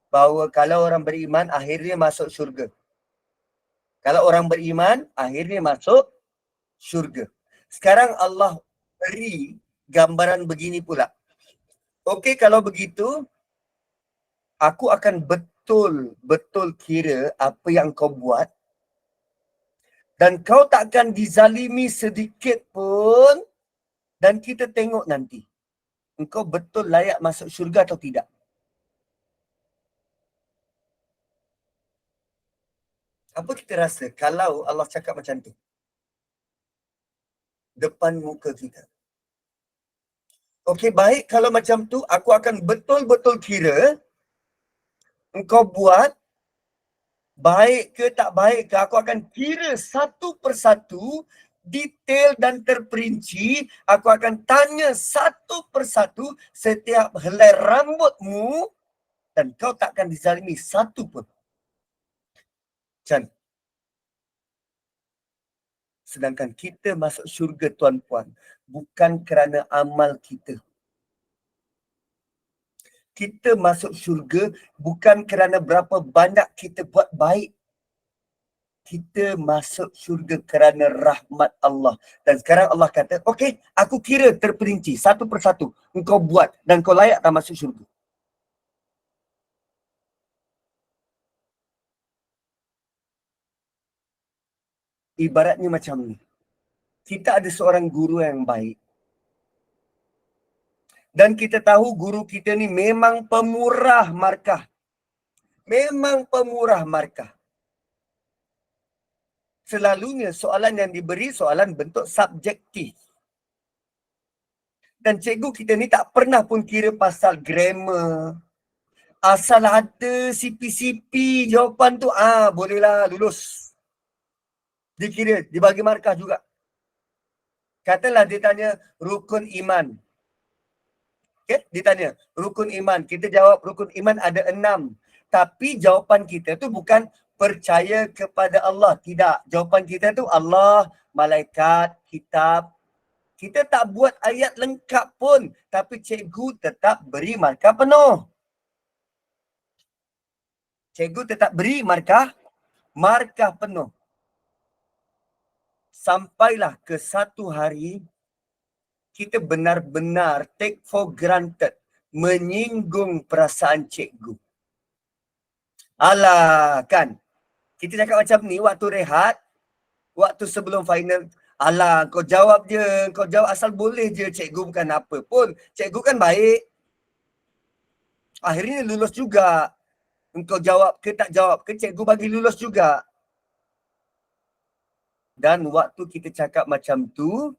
bahawa kalau orang beriman akhirnya masuk syurga. Kalau orang beriman akhirnya masuk syurga. Sekarang Allah beri gambaran begini pula. Okey, kalau begitu aku akan betul-betul kira apa yang kau buat dan kau takkan dizalimi sedikit pun, dan kita tengok nanti engkau betul layak masuk syurga atau tidak. Apa kita rasa kalau Allah cakap macam tu depan muka kita? Okey, baik, kalau macam tu aku akan betul-betul kira engkau buat baik ke tak baik ke, aku akan kira satu persatu, detail dan terperinci. Aku akan tanya satu persatu setiap helai rambutmu dan kau takkan dizalimi satu pun. Macam sedangkan kita masuk syurga, tuan-puan, bukan kerana amal kita. Kita masuk syurga bukan kerana berapa banyak kita buat baik. Kita masuk syurga kerana rahmat Allah. Dan sekarang Allah kata, okey, aku kira terperinci satu persatu engkau buat dan kau layak tak masuk syurga. Ibaratnya macam ni. Kita ada seorang guru yang baik. Dan kita tahu guru kita ni memang pemurah markah. Memang pemurah markah. Selalunya soalan yang diberi soalan bentuk subjektif. Dan cikgu kita ni tak pernah pun kira pasal grammar. Asal ada CP-CP jawapan tu, bolehlah lulus. Dikira, dibagi markah juga. Katalah dia tanya rukun iman. Okay? Dia tanya rukun iman. Kita jawab rukun iman ada 6. Tapi jawapan kita tu bukan percaya kepada Allah. Tidak. Jawapan kita tu Allah, malaikat, kitab. Kita tak buat ayat lengkap pun. Tapi cikgu tetap beri markah penuh. Cikgu tetap beri markah penuh. Sampailah ke satu hari, kita benar-benar take for granted, menyinggung perasaan cikgu. Alah, kan? Kita cakap macam ni waktu rehat, waktu sebelum final. Alah, kau jawab je. Kau jawab asal boleh je. Cikgu bukan apa pun. Cikgu kan baik. Akhirnya lulus juga. Engkau jawab ke tak jawab ke, cikgu bagi lulus juga. Dan waktu kita cakap macam tu,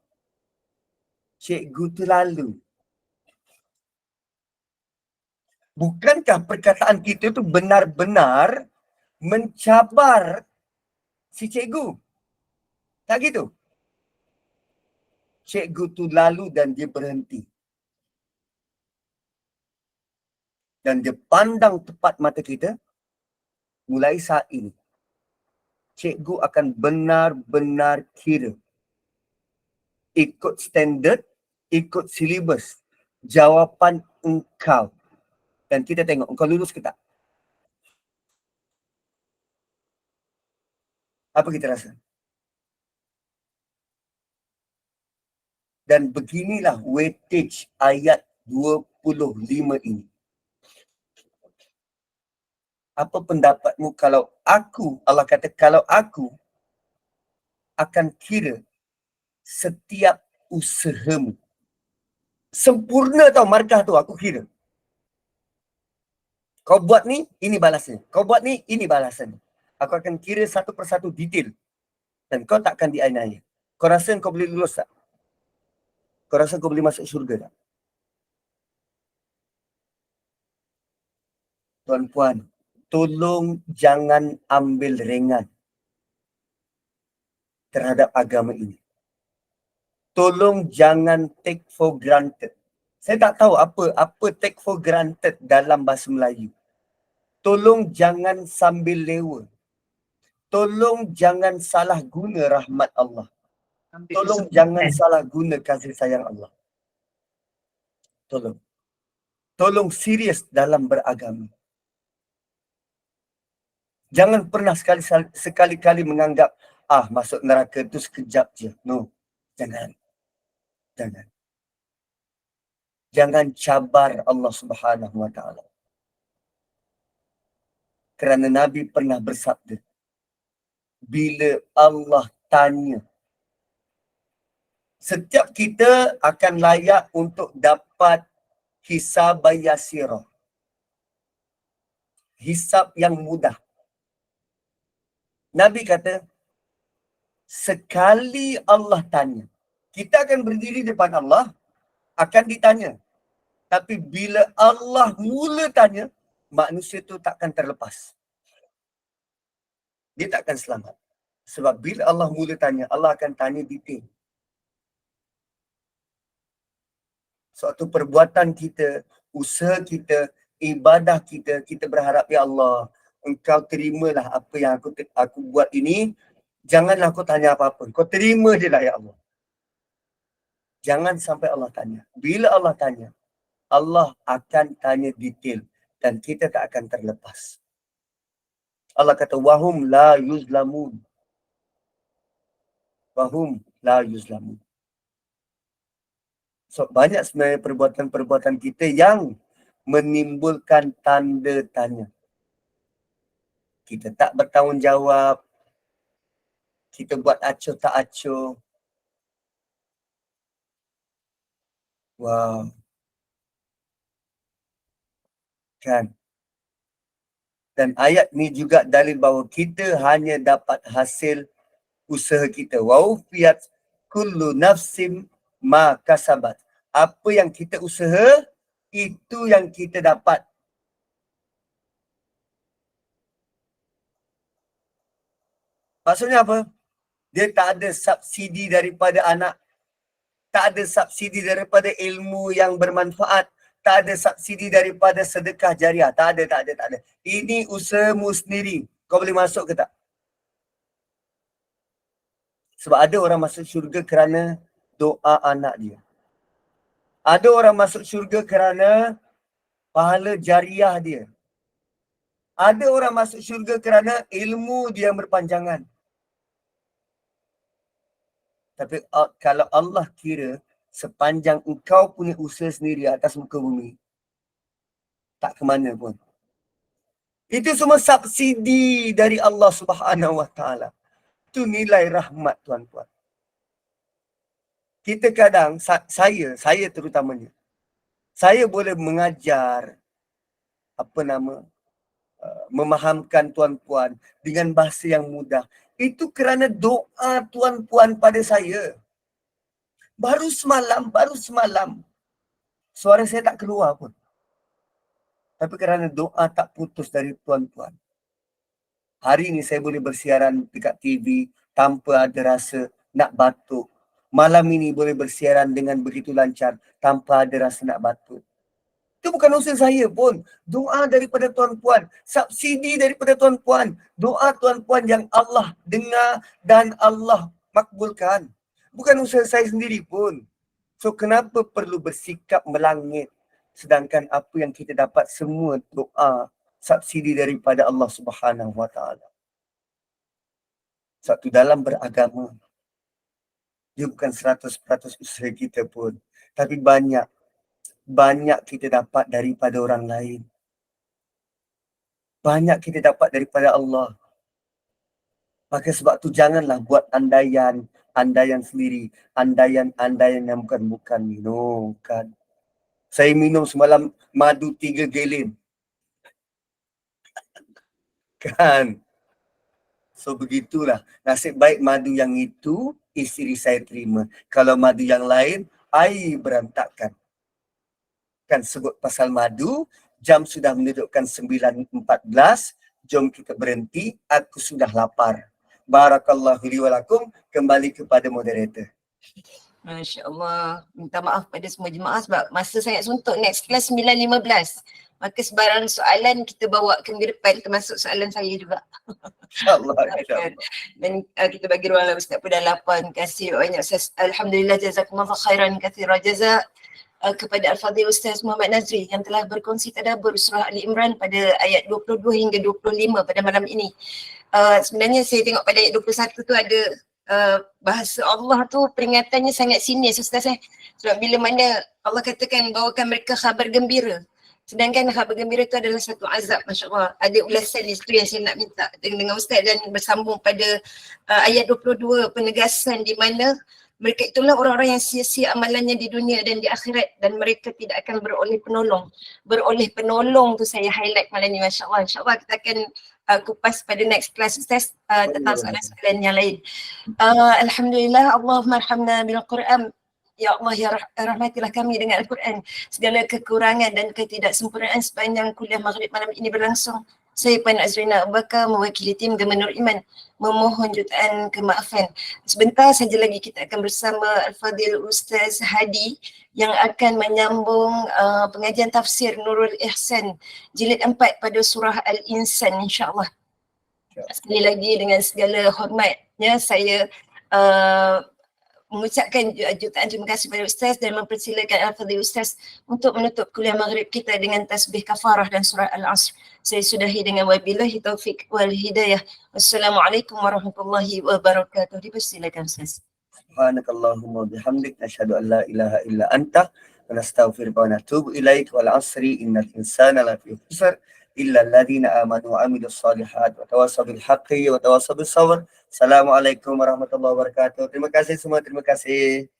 cikgu tu lalu. Bukankah perkataan kita tu benar-benar mencabar si cikgu? Tak gitu? Cikgu tu lalu dan dia berhenti. Dan dia pandang tepat mata kita. Mulai saat ini, cikgu akan benar-benar kira. Ikut standard, ikut silibus. jawapan engkau. Dan kita tengok engkau lulus ke tak. Apa kita rasa? Dan beginilah weightage ayat 25 ini. Apa pendapatmu kalau aku, Allah kata kalau aku akan kira setiap usahamu. Sempurna tau markah tu aku kira. Kau buat ni, ini balasnya. Kau buat ni, ini balasannya. Aku akan kira satu persatu detail. Dan kau takkan dianiaya. Kau rasa kau boleh lulus tak? Kau rasa kau boleh masuk syurga tak? Tuan-puan, tolong jangan ambil ringan terhadap agama ini. Tolong jangan take for granted. Saya tak tahu apa take for granted dalam bahasa Melayu. Tolong jangan sambil lewa. Tolong jangan salah guna rahmat Allah. Tolong jangan salah guna kasih sayang Allah. Tolong. Tolong serius dalam beragama. Jangan pernah sekali-kali menganggap, masuk neraka tu sekejap je. No. Jangan. Jangan. Jangan cabar Allah Subhanahu Wa Taala. Kerana Nabi pernah bersabda, bila Allah tanya, setiap kita akan layak untuk dapat hisab yasirah. Hisab yang mudah. Nabi kata, sekali Allah tanya, kita akan berdiri depan Allah, akan ditanya. Tapi bila Allah mula tanya, manusia tu takkan terlepas. Dia takkan selamat. Sebab bila Allah mula tanya, Allah akan tanya detail. Suatu perbuatan kita, usaha kita, ibadah kita, kita berharap, ya Allah, Engkau terimalah apa yang aku buat ini. Janganlah aku tanya apa-apa. Kau terima je lah, ya Allah. Jangan sampai Allah tanya. Bila Allah tanya, Allah akan tanya detail dan kita tak akan terlepas. Allah kata, wahum la yuzlamun. Wahum la yuzlamun. So, banyak sebenarnya perbuatan-perbuatan kita yang menimbulkan tanda tanya. Kita tak bertanggungjawab. Kita buat acuh tak acuh. Wow. Kan? Dan ayat ni juga dalil bahawa kita hanya dapat hasil usaha kita. Wa'ufiyat kullu nafsim ma kasabat. Apa yang kita usaha, itu yang kita dapat. Maksudnya apa? Dia tak ada subsidi daripada anak. Tak ada subsidi daripada ilmu yang bermanfaat. Tak ada subsidi daripada sedekah jariah. Tak ada. Ini usahamu sendiri. Kau boleh masuk ke tak? Sebab ada orang masuk syurga kerana doa anak dia. Ada orang masuk syurga kerana pahala jariah dia. Ada orang masuk syurga kerana ilmu dia berpanjangan. Tapi kalau Allah kira sepanjang engkau punya usaha sendiri atas muka bumi, tak ke mana pun. Itu semua subsidi dari Allah Subhanahu Wa Taala. Itu nilai rahmat, tuan-tuan. Kita kadang, saya terutamanya, saya boleh mengajar, memahamkan tuan-puan dengan bahasa yang mudah. Itu kerana doa tuan-puan pada saya. Baru semalam. Suara saya tak keluar pun. Tapi kerana doa tak putus dari tuan-puan. Hari ini saya boleh bersiaran dekat TV tanpa ada rasa nak batuk. Malam ini boleh bersiaran dengan begitu lancar tanpa ada rasa nak batuk. Itu bukan usaha saya pun. Doa daripada tuan-puan. Subsidi daripada tuan-puan. Doa tuan-puan yang Allah dengar dan Allah makbulkan. Bukan usaha saya sendiri pun. So kenapa perlu bersikap melangit sedangkan apa yang kita dapat semua doa subsidi daripada Allah Subhanahu Wa Taala. Satu dalam beragama, dia bukan 100% usaha kita pun, tapi banyak kita dapat daripada orang lain. Banyak kita dapat daripada Allah. Maka sebab tu janganlah buat andaian sendiri, andaian yang bukan minum kan. Saya minum semalam madu 3 gallon. Kan? So begitulah. Nasib baik madu yang itu isteri saya terima. Kalau madu yang lain, air berantakan. Kan sebut pasal madu, jam sudah menunjukkan 9.14, jom kita berhenti, aku sudah lapar. Barakallahu li wa lakum, kembali kepada moderator. Masya Allah. Minta maaf pada semua jemaah sebab masa sangat suntuk. Next class 9.15. Maka sebarang soalan kita bawa ke minggu depan, termasuk soalan saya juga. InsyaAllah. InsyaAllah. Dan kita bagi ruang lah Ustaz pada 8. Terima kasih banyak Ustaz. Alhamdulillah jazakumullah khairan kathira jazak kepada Al-Fadhil Ustaz Muhammad Nazri yang telah berkongsi tadabbur surah Ali Imran pada ayat 22 hingga 25 pada malam ini. Sebenarnya saya tengok pada ayat 21 tu ada bahasa Allah tu peringatannya sangat sinis Ustaz sebab bila mana Allah katakan bawakan mereka khabar gembira, sedangkan khabar gembira tu adalah satu azab. Masya Allah, ada ulasan di situ yang saya nak minta dengan Ustaz dan bersambung pada ayat 22, penegasan di mana mereka itulah orang-orang yang sia-sia amalannya di dunia dan di akhirat dan mereka tidak akan beroleh penolong tu saya highlight malam ni. Masya Allah, insyaAllah kita akan kupas pada next class Ustaz tentang soalan-soalan yang lain. Alhamdulillah, Allahumma arhamna bil Quran. Ya Allah, ya rahmatilah kami dengan Al-Quran. Segala kekurangan dan ketidaksempurnaan sepanjang kuliah maghrib malam ini berlangsung, saya Puan Azrina Abu Bakar mewakili tim Gema Nur Iman memohon jutaan kemaafan. Sebentar saja lagi kita akan bersama Al-Fadhil Ustaz Hadi yang akan menyambung pengajian tafsir Nurul Ihsan jilid 4 pada surah Al-Insan, insyaAllah. Sekali lagi dengan segala hormatnya saya mengucapkan jutaan terima kasih kepada Ustaz dan mempersilakan Al-Fadhil Ustaz untuk menutup kuliah maghrib kita dengan tasbih kafarah dan surah Al-Asr. Saya sudahi dengan wabillahi taufiq wal hidayah. Wassalamualaikum warahmatullahi wabarakatuh. Dipersilakan Ustaz. Subhanakallahumma bihamdik nashhadu an la ilaha illa anta wa nastaghfiruka wa natubu ilaik wal asri innal insana lafi khusr illa alladhina amanu wa amilus solihat wa tawassaw bil haqqi wa tawassaw bis sabr. Assalamualaikum warahmatullahi wabarakatuh. Terima kasih semua, terima kasih.